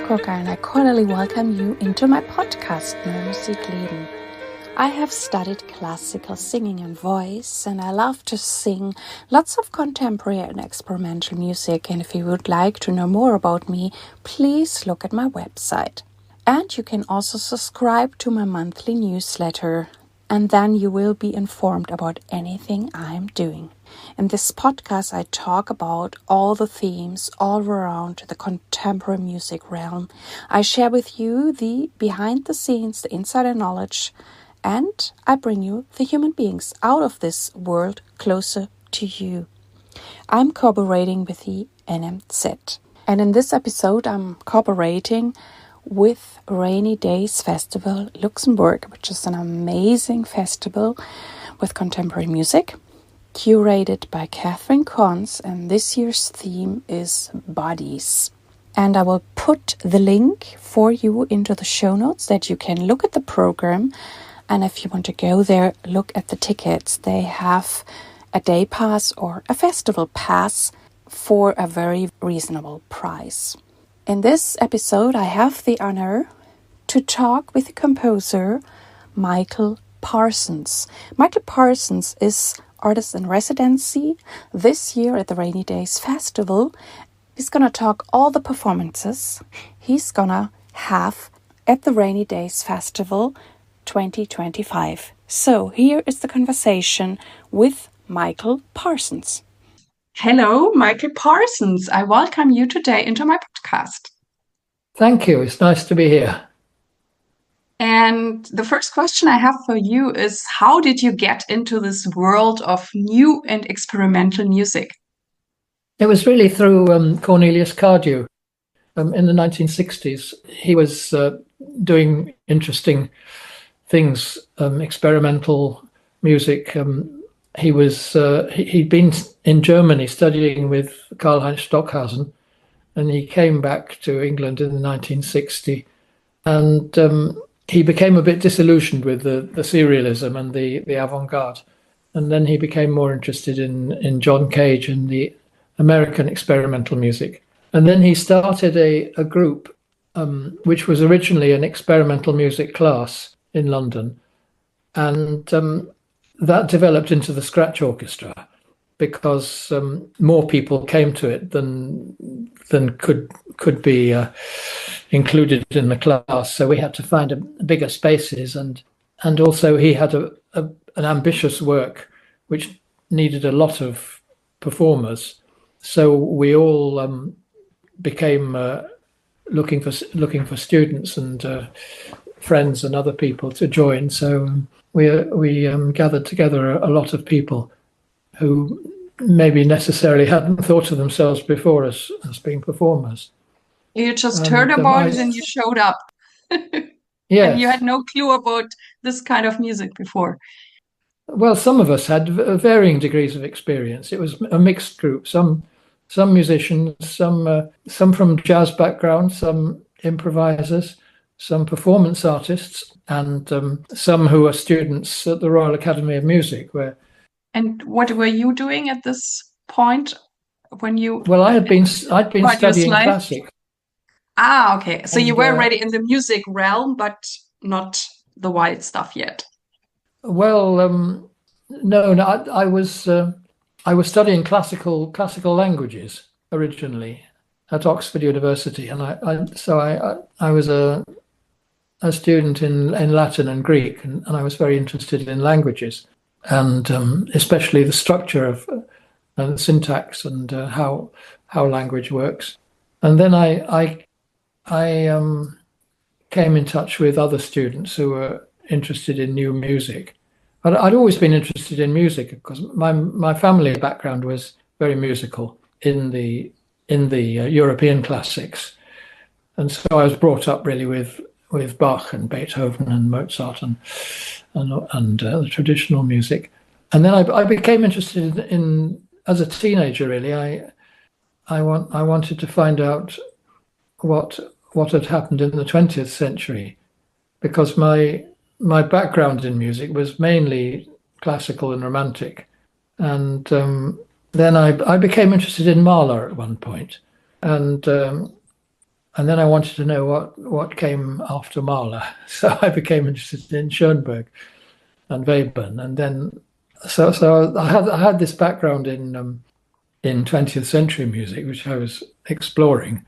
Coca, and I cordially welcome you into my podcast, Neue, Musik, Leben. I have studied classical singing and voice, and I love to sing lots of contemporary and experimental music. And if you would like to know more about me, please look at my website. And you can also subscribe to my monthly newsletter, and then you will be informed about anything I'm doing. In this podcast, I talk about all the themes all around the contemporary music realm. I share with you the behind the scenes, the insider knowledge, and I bring you the human beings out of this world closer to you. I'm cooperating with the NMZ. And in this episode, I'm cooperating with Rainy Days Festival Luxembourg, which is an amazing festival with contemporary music, curated by Catherine Cons, and this year's theme is Bodies. And I will put the link for you into the show notes that you can look at the program. And if you want to go there, look at the tickets. They have a day pass or a festival pass for a very reasonable price. In this episode, I have the honor to talk with the composer Michael Parsons. Michael Parsons is artist in residency this year at the Rainy Days Festival. He's going to talk all the performances he's going to have at the Rainy Days Festival 2025. So here is the conversation with Michael Parsons. Hello, Michael Parsons. I welcome you today into my podcast. Thank you. It's nice to be here. And the first question I have for you is, how did you get into this world of new and experimental music? It was really through Cornelius Cardew. In the 1960s, he was doing interesting things, experimental music. He'd been in Germany studying with Karl-Heinz Stockhausen, and he came back to England in 1960, and he became a bit disillusioned with the serialism and the avant-garde, and then he became more interested in John Cage and the American experimental music. And then he started a group which was originally an experimental music class in London, and that developed into the Scratch Orchestra because more people came to it than could be included in the class. So we had to find bigger spaces, and also he had an ambitious work which needed a lot of performers. So we all became looking for students and friends and other people to join. So we gathered together a lot of people who maybe necessarily hadn't thought of themselves before as being performers. You just heard about it and you showed up. Yes. And you had no clue about this kind of music before. Well, some of us had varying degrees of experience. It was a mixed group. Some musicians, some from jazz background, some improvisers, some performance artists, and some who are students at the Royal Academy of Music. And what were you doing at this point when you? Well, I'd been studying classic. Ah, okay. So you were already in the music realm, but not the wild stuff yet. Well, no. I was studying classical languages originally at Oxford University, and I was a student in Latin and Greek, and I was very interested in languages, and especially the structure of syntax and how language works. And then I came in touch with other students who were interested in new music. I'd always been interested in music because my family background was very musical in the European classics, and so I was brought up really with Bach and Beethoven and Mozart and the traditional music. And then I became interested in as a teenager. Really, I wanted to find out what had happened in the 20th century, because my background in music was mainly classical and romantic, and then I became interested in Mahler at one point, and And then I wanted to know what came after Mahler. So I became interested in Schoenberg and Webern. And then, so I had this background in 20th century music, which I was exploring.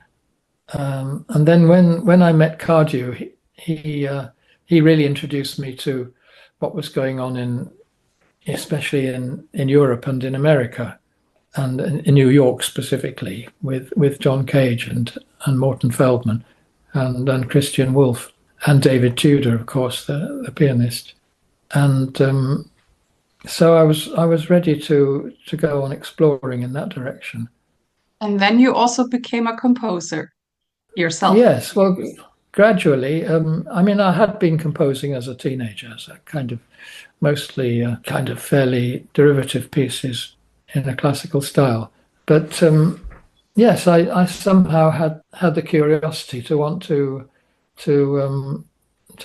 And then when I met Cardew, he really introduced me to what was going on especially in Europe and in America, and in New York specifically, with John Cage and Morton Feldman, and Christian Wolff, and David Tudor, of course, the pianist. And so I was ready to go on exploring in that direction. And then you also became a composer yourself. Yes, well, gradually. I mean, I had been composing as a teenager, as a kind of mostly kind of fairly derivative pieces in a classical style. But yes, I somehow had the curiosity to want to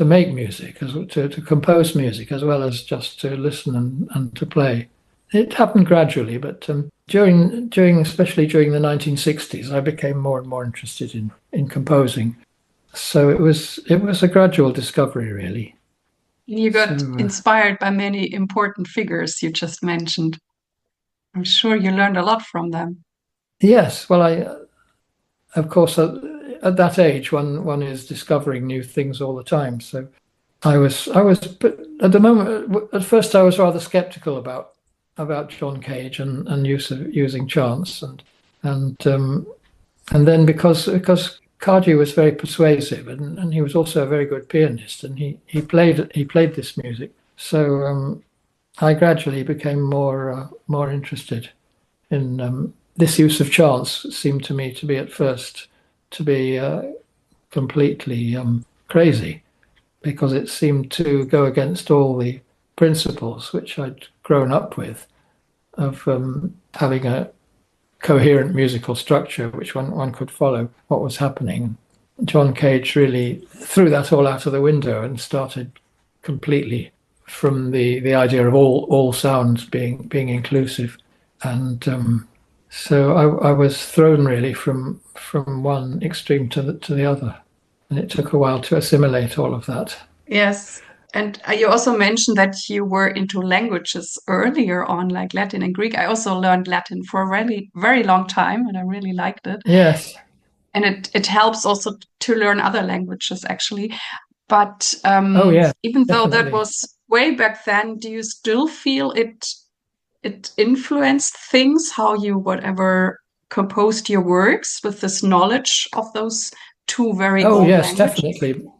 make music, to compose music, as well as just to listen and to play. It happened gradually, but especially during the 1960s, I became more and more interested in composing. So it was a gradual discovery, really. You got inspired by many important figures you just mentioned. I'm sure you learned a lot from them. Yes, well, of course, at that age, one is discovering new things all the time. So but at the moment, at first, I was rather skeptical about John Cage and using chance, and then because Cardew was very persuasive, and he was also a very good pianist, and he played this music. So I gradually became more interested in this use of chance. Seemed to me to be at first to be completely crazy, because it seemed to go against all the principles which I'd grown up with of having a coherent musical structure which one could follow what was happening. John Cage really threw that all out of the window and started completely from the idea of all sounds being inclusive. And so I was thrown really from one extreme to the other. And it took a while to assimilate all of that. Yes. And you also mentioned that you were into languages earlier on, like Latin and Greek. I also learned Latin for a really, very long time, and I really liked it. Yes. And it helps also to learn other languages, actually. But Oh, yeah, even though that definitely. was way back then, do you still feel it influenced things, how you whatever composed your works with this knowledge of those two very Oh, old yes, languages? definitely.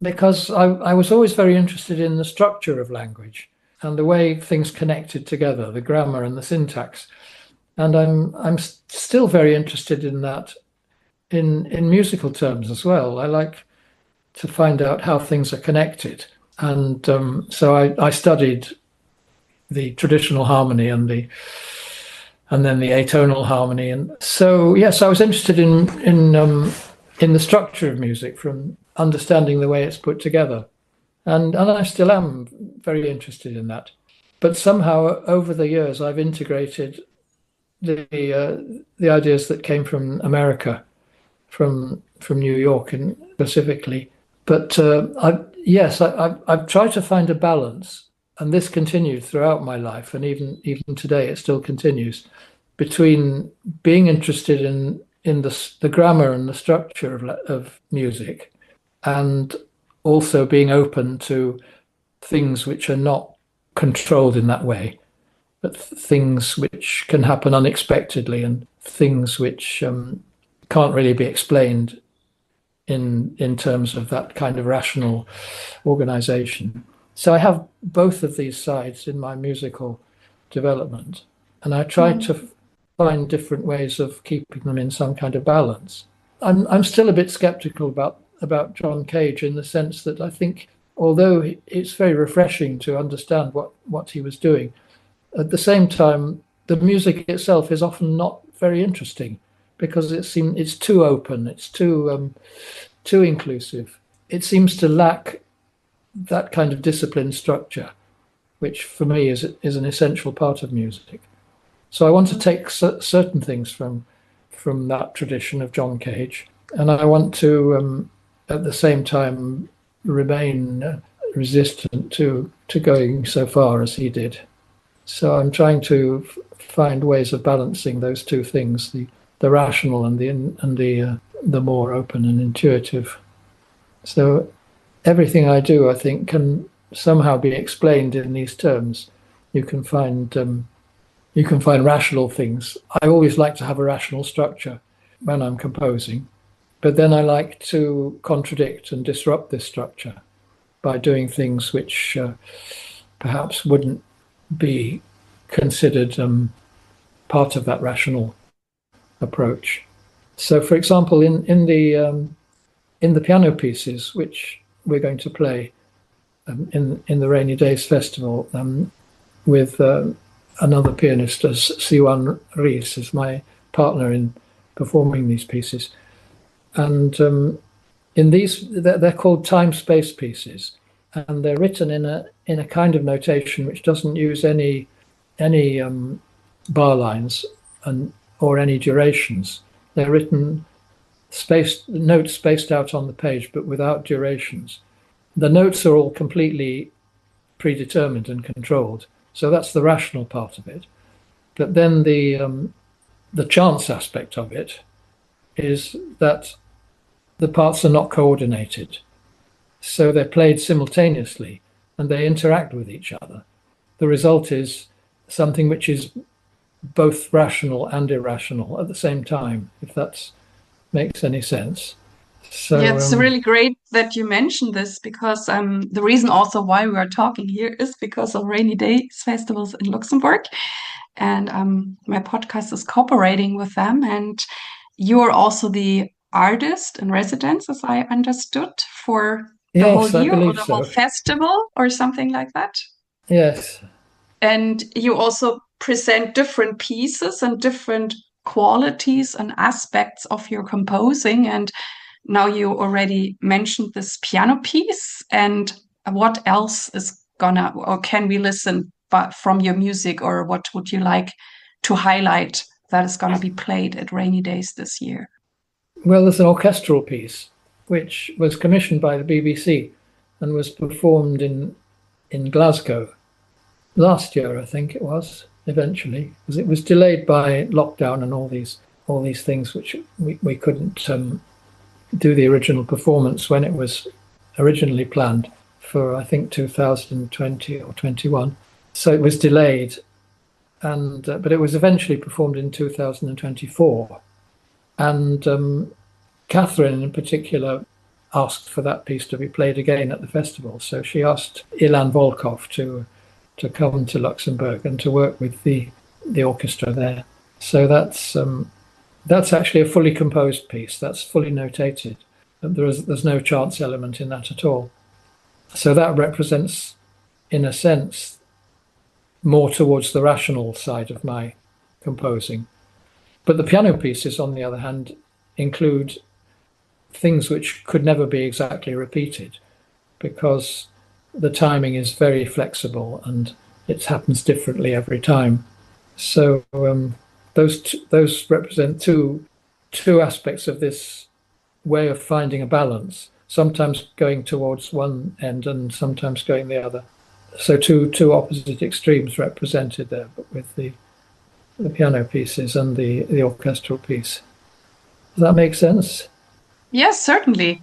Because I was always very interested in the structure of language and the way things connected together, the grammar and the syntax. And I'm still very interested in that in musical terms as well. I like to find out how things are connected. And so I studied the traditional harmony and then the atonal harmony. And so, yes, I was interested in the structure of music, from understanding the way it's put together. And I still am very interested in that. But somehow over the years, I've integrated the ideas that came from America, from New York and specifically. But I've tried to find a balance, and this continued throughout my life, and even today it still continues, between being interested in the grammar and the structure of music, and also being open to things which are not controlled in that way, but things which can happen unexpectedly, and things which can't really be explained in terms of that kind of rational organization. So I have both of these sides in my musical development, and I try to find different ways of keeping them in some kind of balance. I'm still a bit skeptical about John Cage, in the sense that I think, although it's very refreshing to understand what he was doing, at the same time, the music itself is often not very interesting, because it's too open, it's too inclusive. It seems to lack that kind of disciplined structure, which for me is an essential part of music. So I want to take certain things from that tradition of John Cage, And I want to, at the same time, remain resistant to going so far as he did. So I'm trying to find ways of balancing those two things: the rational and the more open and intuitive. So everything I do, I think, can somehow be explained in these terms. You can find rational things. I always like to have a rational structure when I'm composing, but then I like to contradict and disrupt this structure by doing things which perhaps wouldn't be considered part of that rational approach. So, for example, in the piano pieces which we're going to play in the Rainy Days Festival with another pianist, as Siwan Rhys is my partner in performing these pieces, and in these they're called time-space pieces, and they're written in a kind of notation which doesn't use any bar lines or any durations. They're written notes spaced out on the page, but without durations. The notes are all completely predetermined and controlled, so that's the rational part of it. But then the chance aspect of it is that the parts are not coordinated, so they're played simultaneously and they interact with each other. The result is something which is both rational and irrational at the same time, if that makes any sense. So yeah, it's really great that you mentioned this, because the reason also why we are talking here is because of Rainy Days festivals in Luxembourg, and my podcast is cooperating with them, and you're also the artist in residence, as I understood, for the whole yes, I year or believe the whole so. festival or something like that. Yes. And you also present different pieces and different qualities and aspects of your composing. And now you already mentioned this piano piece. And what else is gonna, or can we listen from your music, or what would you like to highlight that is gonna be played at Rainy Days this year? Well, there's an orchestral piece which was commissioned by the BBC and was performed in Glasgow last year, I think it was, eventually, because it was delayed by lockdown and all these things, which we couldn't do the original performance when it was originally planned for, I think, 2020 or 21. So it was delayed, and but it was eventually performed in 2024. And Catherine, in particular, asked for that piece to be played again at the festival. So she asked Ilan Volkov to come to Luxembourg and to work with the orchestra there. So that's actually a fully composed piece. That's fully notated. There's no chance element in that at all. So that represents, in a sense, more towards the rational side of my composing. But the piano pieces, on the other hand, include things which could never be exactly repeated, because the timing is very flexible and it happens differently every time. So those represent two aspects of this way of finding a balance, sometimes going towards one end and sometimes going the other. So two opposite extremes represented there, but with the piano pieces and the orchestral piece. Does that make sense? Yes, certainly.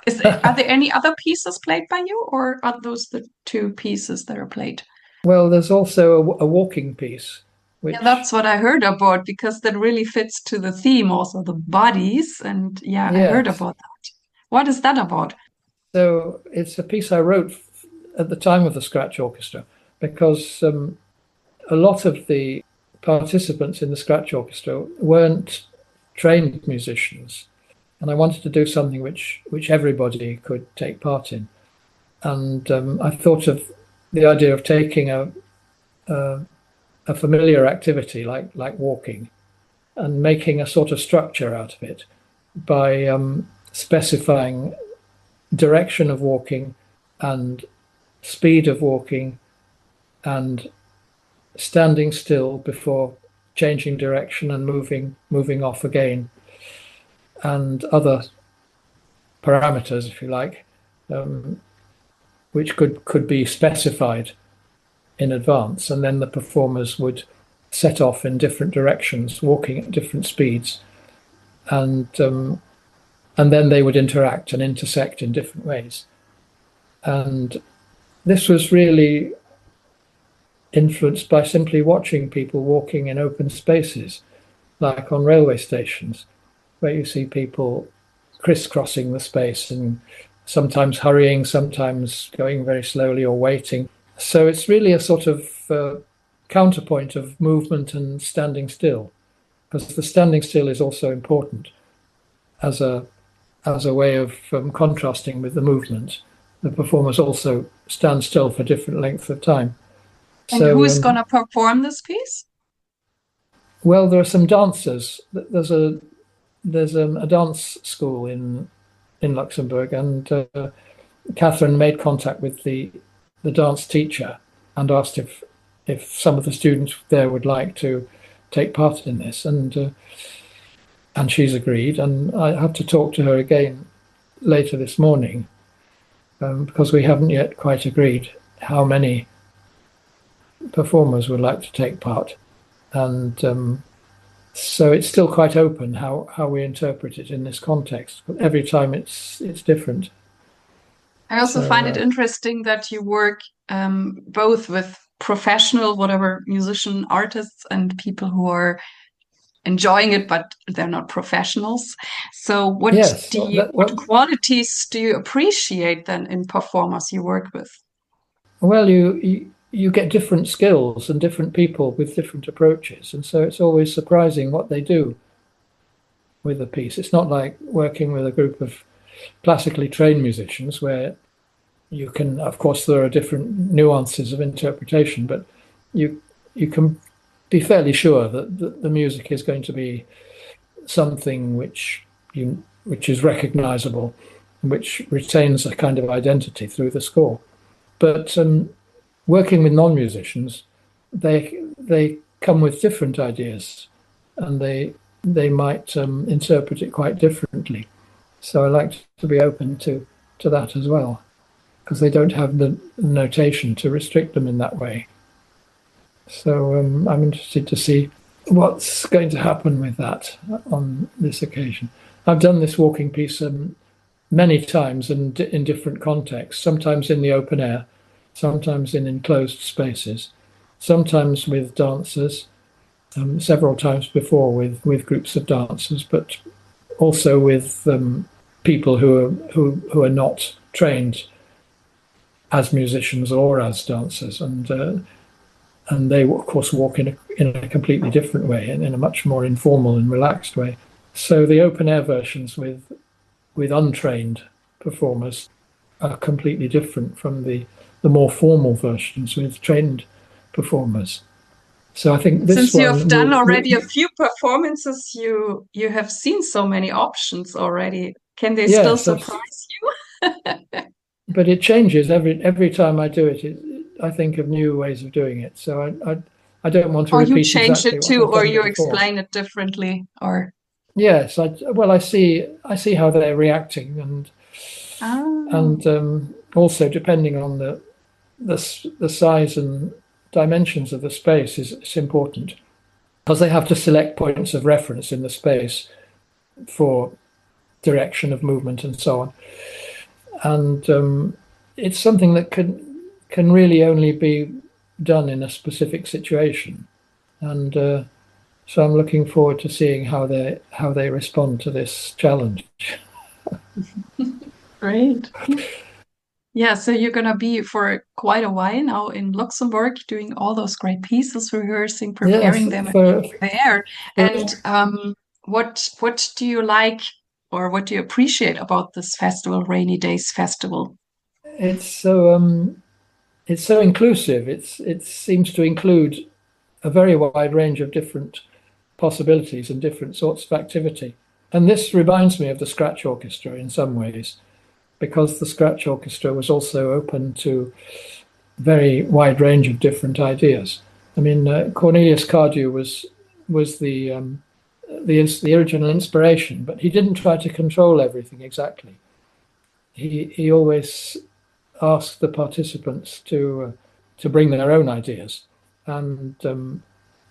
Are there any other pieces played by you, or are those the two pieces that are played? Well, there's also a walking piece, which Yeah, that's what I heard about, because that really fits to the theme, also the bodies. And yeah, I heard yes. about that. What is that about? So it's a piece I wrote at the time of the Scratch Orchestra, because a lot of the participants in the Scratch Orchestra weren't trained musicians, and I wanted to do something which everybody could take part in. And I thought of the idea of taking a familiar activity like walking and making a sort of structure out of it by specifying direction of walking and speed of walking and standing still before changing direction and moving off again. and other parameters, if you like, which could be specified in advance, and then the performers would set off in different directions, walking at different speeds, and then they would interact and intersect in different ways. And this was really influenced by simply watching people walking in open spaces, like on railway stations, where you see people crisscrossing the space and sometimes hurrying, sometimes going very slowly or waiting. So it's really a sort of counterpoint of movement and standing still, because the standing still is also important as a way of contrasting with the movement. The performers also stand still for different lengths of time. And so, who is going to perform this piece? Well, there are some dancers. There's a dance school in Luxembourg, and Catherine made contact with the dance teacher and asked if some of the students there would like to take part in this, and she's agreed. And I have to talk to her again later this morning, because we haven't yet quite agreed how many performers would like to take part, and so it's still quite open how we interpret it in this context. But every time it's different. I also find it interesting that you work both with professional, whatever, musician, artists, and people who are enjoying it, but they're not professionals. So what qualities do you appreciate then in performers you work with? Well, you get different skills and different people with different approaches, and so it's always surprising what they do with a piece. It's not like working with a group of classically trained musicians where you can, of course, there are different nuances of interpretation, but you can be fairly sure that the music is going to be something which is recognizable, which retains a kind of identity through the score. But working with non-musicians, they come with different ideas, and they might interpret it quite differently. So I like to be open to that as well, because they don't have the notation to restrict them in that way. So I'm interested to see what's going to happen with that on this occasion. I've done this walking piece many times and in different contexts, sometimes in the open air, sometimes in enclosed spaces, sometimes with dancers, several times before with groups of dancers, but also with people who are not trained as musicians or as dancers, and they of course walk in a completely different way and in a much more informal and relaxed way. So the open air versions with untrained performers are completely different from the more formal versions with trained performers. So I think this, since you have done already a few performances, you have seen so many options already. Can they still surprise you? But it changes every time I do it. I think of new ways of doing it. So I don't want to repeat you change exactly it too, or you before. Explain it differently, or yes. I see how they're reacting, and also depending on the size and dimensions of the space is important, because they have to select points of reference in the space for direction of movement and so on. And it's something that can really only be done in a specific situation. And so I'm looking forward to seeing how they respond to this challenge. Great. Yeah, so you're going to be for quite a while now in Luxembourg, doing all those great pieces, rehearsing, preparing them there. And what do you like, or what do you appreciate about this festival, Rainy Days Festival? It's so inclusive. It seems to include a very wide range of different possibilities and different sorts of activity. And this reminds me of the Scratch Orchestra in some ways, because the Scratch Orchestra was also open to a very wide range of different ideas. I mean, Cornelius Cardew was the the original inspiration, but he didn't try to control everything exactly. He always asked the participants to bring their own ideas, and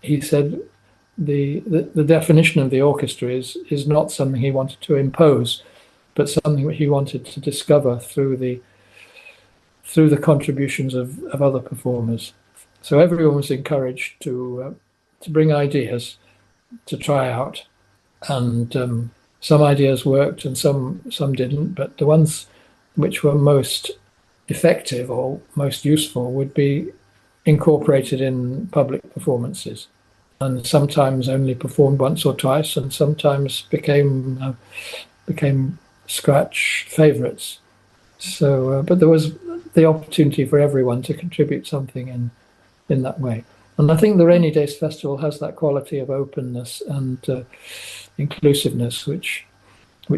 he said the definition of the orchestra is not something he wanted to impose, but something that he wanted to discover through the contributions of other performers. So everyone was encouraged to bring ideas to try out, and some ideas worked and some didn't, but the ones which were most effective or most useful would be incorporated in public performances, and sometimes only performed once or twice, and sometimes became scratch favorites. So, but there was the opportunity for everyone to contribute something in that way. And I think the Rainy Days Festival has that quality of openness and inclusiveness, which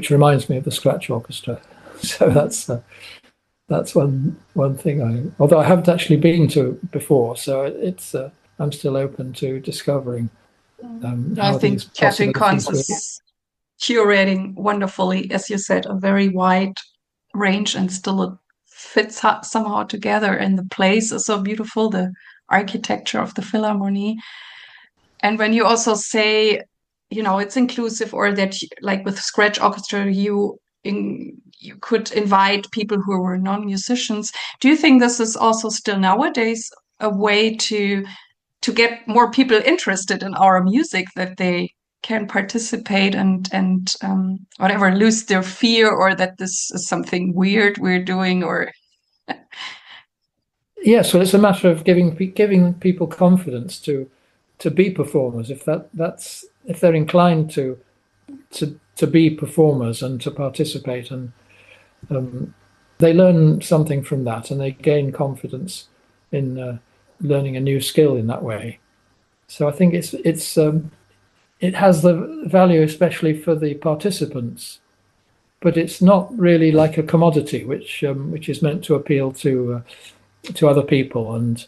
reminds me of the Scratch Orchestra. So that's one thing. Although I haven't actually been to before, so I'm still open to discovering. I think Catherine Cons is curating wonderfully, as you said, a very wide range, and still it fits somehow together. And the place is so beautiful, the architecture of the Philharmonie. And when you also say, it's inclusive, or that like with Scratch Orchestra, you could invite people who were non-musicians. Do you think this is also still nowadays a way to get more people interested in our music, that they can participate and whatever, lose their fear, or that this is something weird we're doing, or? Yes, well, it's a matter of giving people confidence to be performers. If they're inclined to be performers and to participate, and they learn something from that, and they gain confidence in learning a new skill in that way. So I think it has the value, especially for the participants, but it's not really like a commodity which is meant to appeal to other people and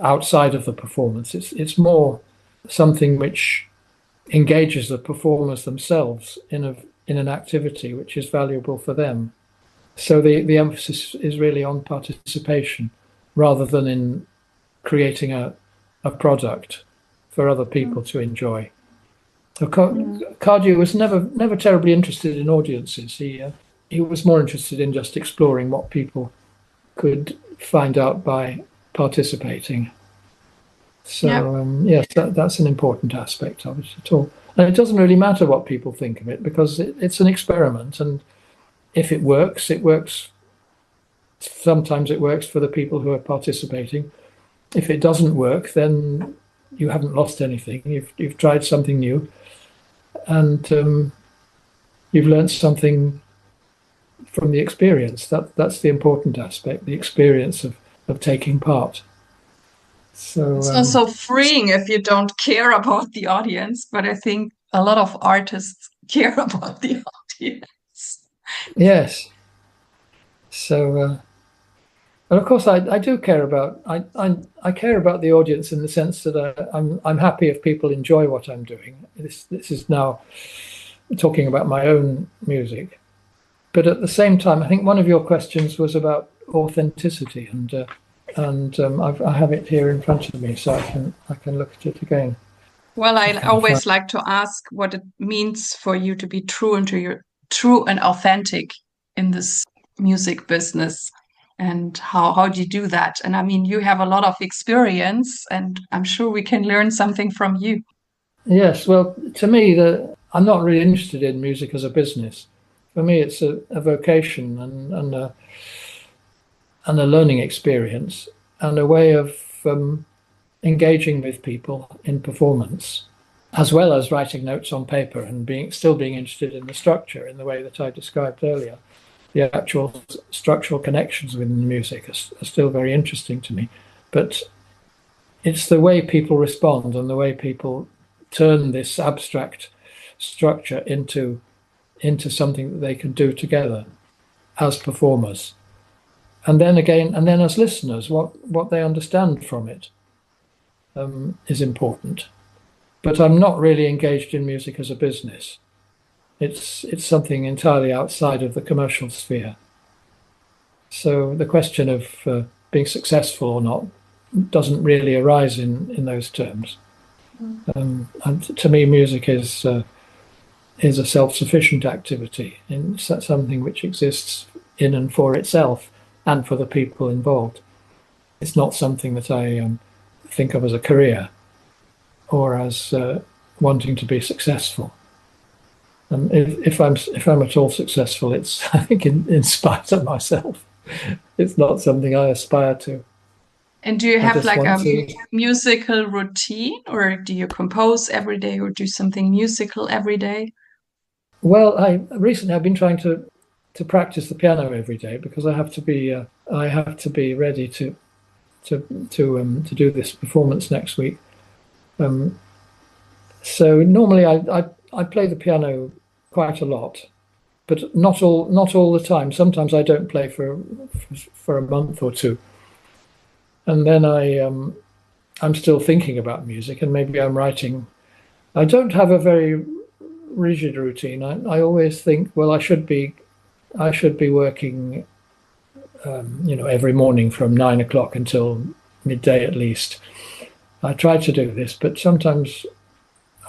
outside of the performance. It's more something which engages the performers themselves in an activity which is valuable for them. So the emphasis is really on participation rather than in creating a product for other people to enjoy. Cardew was never terribly interested in audiences. He was more interested in just exploring what people could find out by participating. So yes, that's an important aspect of it at all. And it doesn't really matter what people think of it, because it's an experiment, and if it works, it works. Sometimes it works for the people who are participating. If it doesn't work, then you haven't lost anything. You've tried something new, and you've learned something from the experience. That's the important aspect, the experience of taking part. So it's also freeing if you don't care about the audience, but I think a lot of artists care about the audience. Yes. So and of course I do care about I care about the audience in the sense that I'm happy if people enjoy what I'm doing. This is now talking about my own music, but at the same time, I think one of your questions was about authenticity, and I have it here in front of me, so I can look at it again. Well, I always like to ask what it means for you to be true and authentic in this music business, and how do you do that? And I mean, you have a lot of experience, and I'm sure we can learn something from you. Yes, well, to me, I'm not really interested in music as a business. For me, it's a vocation and a learning experience, and a way of engaging with people in performance, as well as writing notes on paper and still being interested in the structure in the way that I described earlier. The actual structural connections within the music are still very interesting to me, but it's the way people respond and the way people turn this abstract structure into something that they can do together as performers. And then as listeners, what they understand from it is important. but I'm not really engaged in music as a business. It's something entirely outside of the commercial sphere. So the question of being successful or not doesn't really arise in those terms. And to me, music is a self-sufficient activity, in something which exists in and for itself and for the people involved. It's not something that I think of as a career or as wanting to be successful. And if I'm at all successful, it's, I think, in spite of myself. It's not something I aspire to. And do you have like a musical routine, or do you compose every day or do something musical every day? Well, I recently have been trying to practice the piano every day, because I have to be ready to do this performance next week. So normally I play the piano quite a lot, but not all the time. Sometimes I don't play for a month or two, and then I'm still thinking about music, and maybe I'm writing. I don't have a very rigid routine. I always think, well, I should be working, every morning from 9 o'clock until midday at least. I try to do this, but sometimes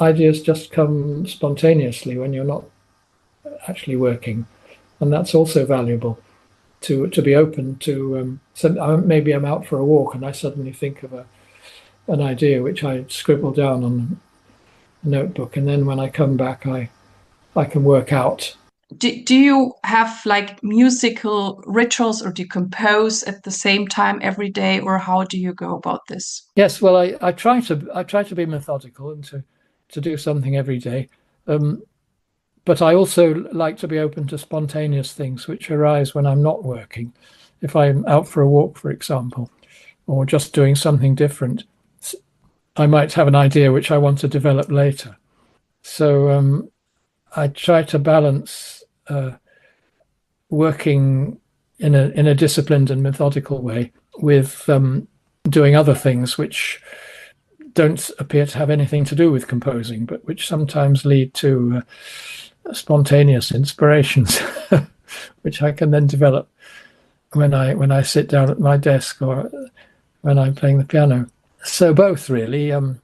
ideas just come spontaneously when you're not actually working, and that's also valuable to be open to. So maybe I'm out for a walk and I suddenly think of an idea which I scribble down on a notebook, and then when I come back, I can work out. Do you have like musical rituals, or do you compose at the same time every day, or how do you go about this? Yes, well, I try to be methodical and to do something every day. But I also like to be open to spontaneous things which arise when I'm not working. If I'm out for a walk, for example, or just doing something different, I might have an idea which I want to develop later. So I try to balance working in a disciplined and methodical way with doing other things which don't appear to have anything to do with composing, but which sometimes lead to spontaneous inspirations, which I can then develop when I sit down at my desk or when I'm playing the piano. So both, really. I'm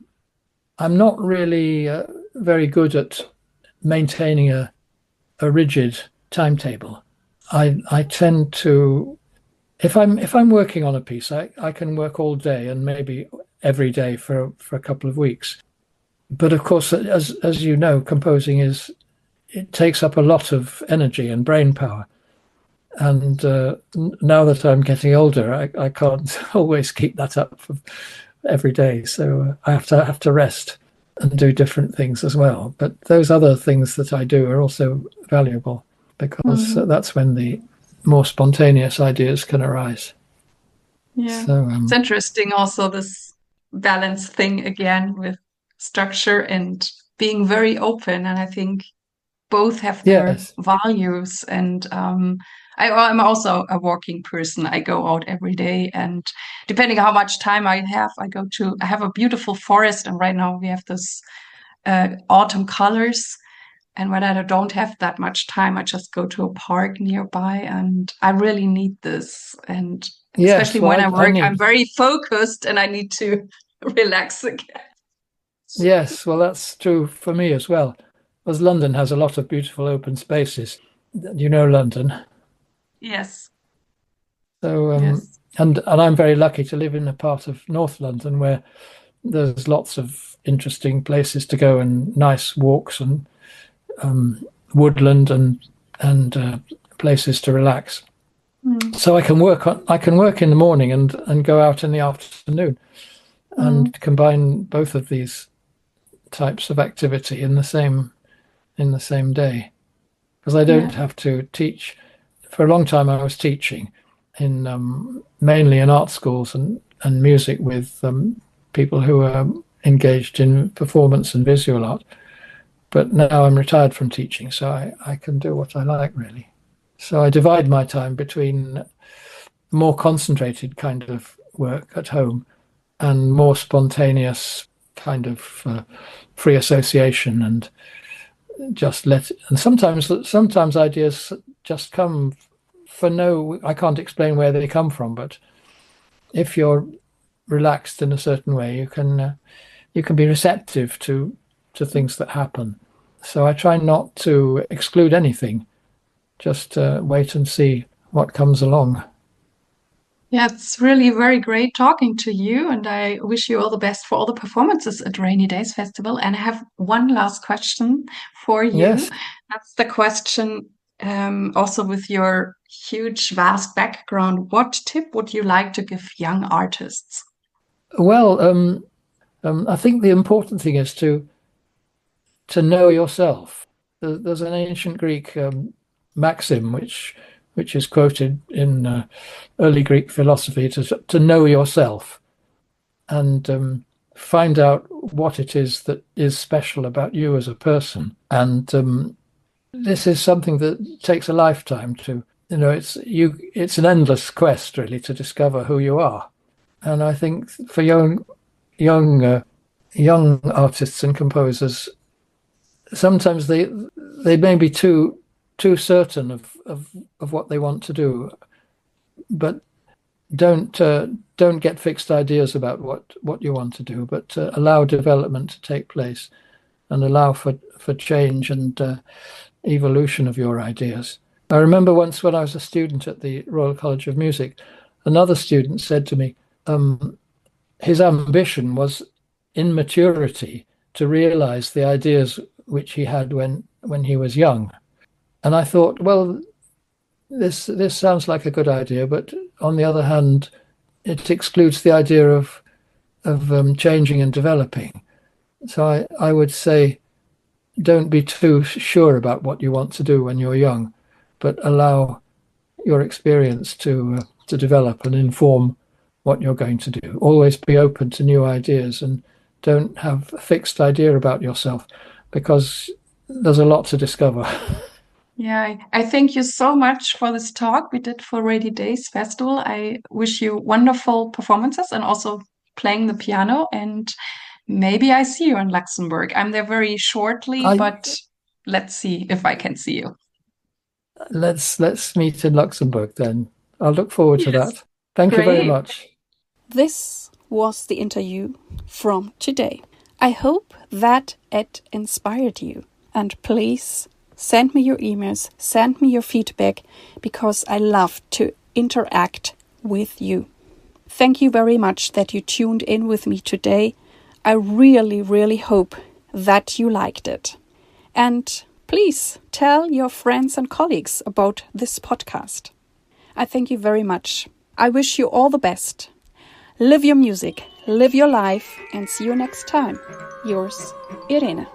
not really very good at maintaining a rigid timetable. I tend to, if I'm working on a piece, I can work all day and maybe every day for a couple of weeks. But of course, as you know, composing it takes up a lot of energy and brain power. And now that I'm getting older, I can't always keep that up for every day. So I have to rest and do different things as well. But those other things that I do are also valuable, because that's when the more spontaneous ideas can arise. Yeah, so, it's interesting also, this balance thing again with structure and being very open. And I think both have their values. And I'm also a walking person. I go out every day, and depending on how much time I have, I have a beautiful forest, and right now we have this autumn colors. And when I don't have that much time, I just go to a park nearby, and I really need this. And especially when I work, I'm very focused and I need to relax again. Yes, well, that's true for me as well. Because London has a lot of beautiful open spaces. You know London? Yes. So, yes. And I'm very lucky to live in a part of North London where there's lots of interesting places to go and nice walks and woodland and places to relax. So I can work in the morning and go out in the afternoon and combine both of these types of activity in the same day, because I don't have to teach. For a long time I was teaching in mainly in art schools and music with people who are engaged in performance and visual art. But now I'm retired from teaching, so I can do what I like, really. So I divide my time between more concentrated kind of work at home and more spontaneous kind of free association and just and sometimes ideas just come I can't explain where they come from, but if you're relaxed in a certain way, you can be receptive to things that happen. So I try not to exclude anything, just wait and see what comes along. Yeah, it's really very great talking to you, and I wish you all the best for all the performances at Rainy Days Festival. And I have one last question for you. Yes. That's the question, also with your huge, vast background. What tip would you like to give young artists? Well, I think the important thing is to know yourself. There's an ancient Greek maxim which is quoted in early Greek philosophy to know yourself and find out what it is that is special about you as a person. And this is something that takes a lifetime to, it's an endless quest really to discover who you are. And I think for young artists and composers, sometimes they may be too certain of what they want to do, but don't get fixed ideas about what you want to do, but allow development to take place and allow for change and evolution of your ideas. I remember once when I was a student at the Royal College of Music, another student said to me, his ambition was in maturity to realize the ideas which he had when he was young. And I thought, well, this sounds like a good idea, but on the other hand, it excludes the idea of changing and developing. So I would say, don't be too sure about what you want to do when you're young, but allow your experience to develop and inform what you're going to do. Always be open to new ideas and don't have a fixed idea about yourself, because there's a lot to discover. Yeah, I thank you so much for this talk we did for Rainy Days Festival. I wish you wonderful performances and also playing the piano, and maybe I see you in Luxembourg. I'm there very shortly, but let's see if I can see you. Let's meet in Luxembourg then. I'll look forward to that. Thank you very much. This was the interview from today. I hope that it inspired you. And please send me your emails, send me your feedback, because I love to interact with you. Thank you very much that you tuned in with me today. I really, really hope that you liked it. And please tell your friends and colleagues about this podcast. I thank you very much. I wish you all the best. Live your music, live your life, and see you next time. Yours, Irene.